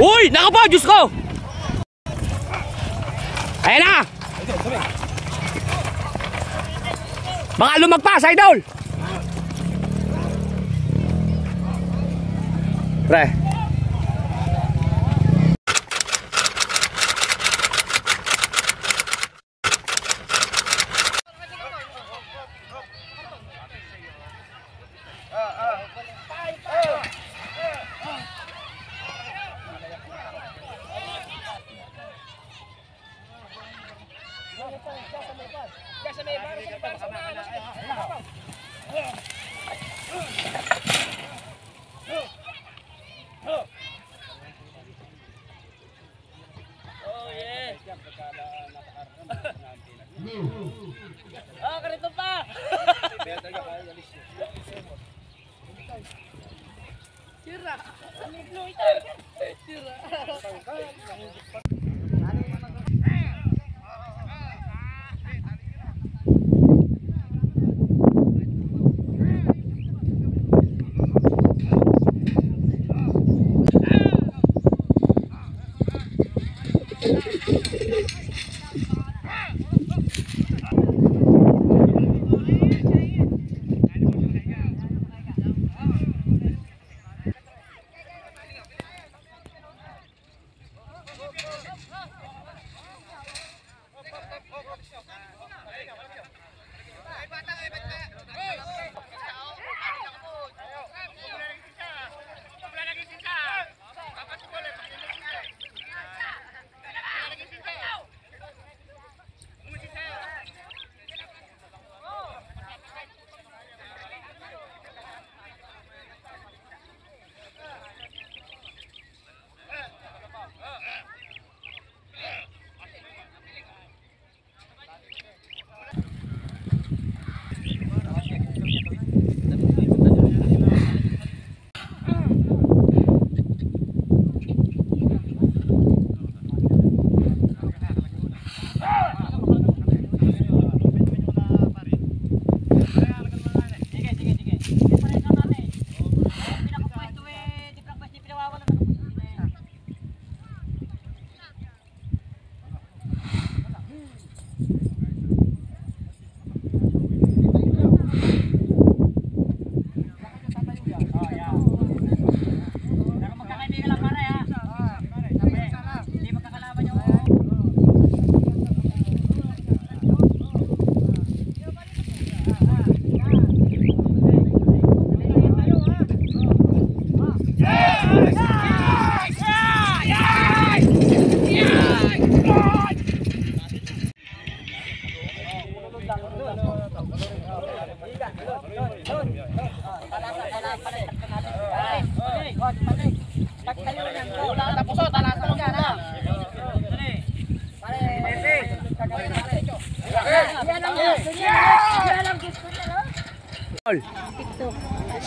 Uy! Naka po! Diyos ko! Ayan na! Baka lumagpas, idol! Pre. Ganito pa. Sira. Sira.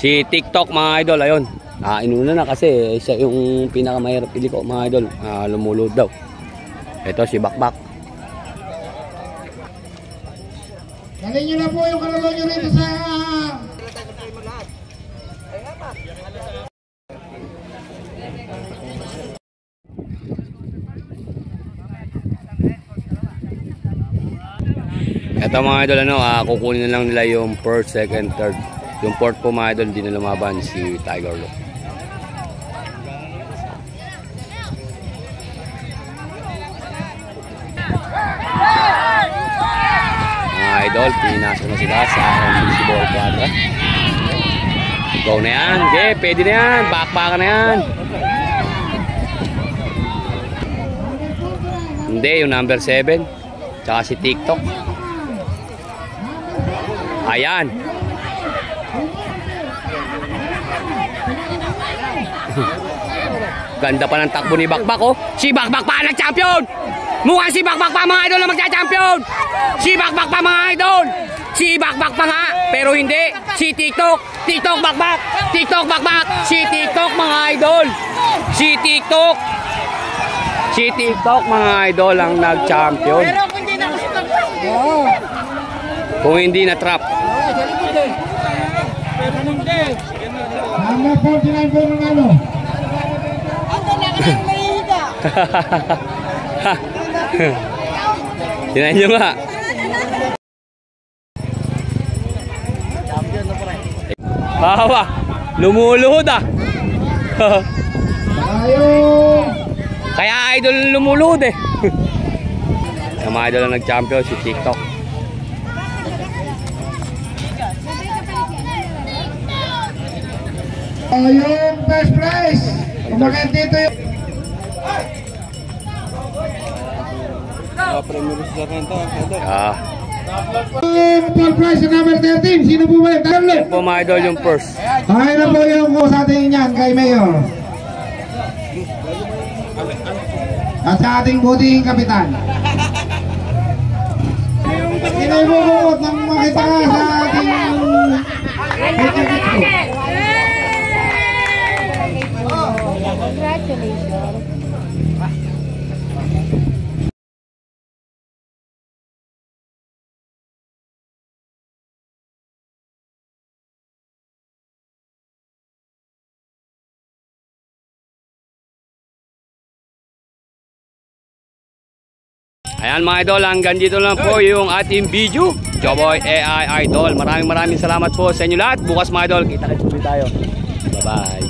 Si TikTok mga idol, ayun. Inuna na kasi siya yung pinakamahirap pili ko mga idol. Lumulod daw. Ito si Bakbak. Dali nyo na po yung kalaro nyo rito sa... Ito mga idol, kukunin na lang nila yung first, second, third. Yung fourth po mga idol, hindi na lumaban si Tiger Look. Mga idol, pinasok na sila sa Invisible Quadra. Go na yan, okay, pwede na yan, backpack na yan. Hindi, yung number 7, tsaka si TikTok. Ayan. Ganda pa ng takbo ni Bakbak, oh. Si Bakbak pa nag-champion. Mukhang si Bakbak pa mga idol na magcha-champion. Si Bakbak pa mga idol. Si Bakbak pa nga, pero hindi. Si TikTok. TikTok Bakbak. TikTok Bakbak. Si TikTok mga idol. Si TikTok. Si TikTok mga idol ang nag-champion. Kung hindi na trap. Ang 49 po ng ano. Tinan nyo nga. Bawa, lumuluhod ah. Tayo. Kaya idol lumuluhod eh. Ang mga idol na nag-champion si TikTok. Yung first prize. Umakit dito yung... Ah. Yung first prize sa number 13. Sino po ba? Yan po mga idol yung first. Okay na po yung ko sa ating yan kay Mayor. At sa ating buting kapitan. Sino yung bubukot ng makita ka sa ating buting kapitan? Congratulations. Ayan mga idol, hanggang dito lang po yung ating video. Joboy AI Idol. Maraming salamat po sa inyo lahat. Bukas mga idol, kita-kits tayo. Bye-bye.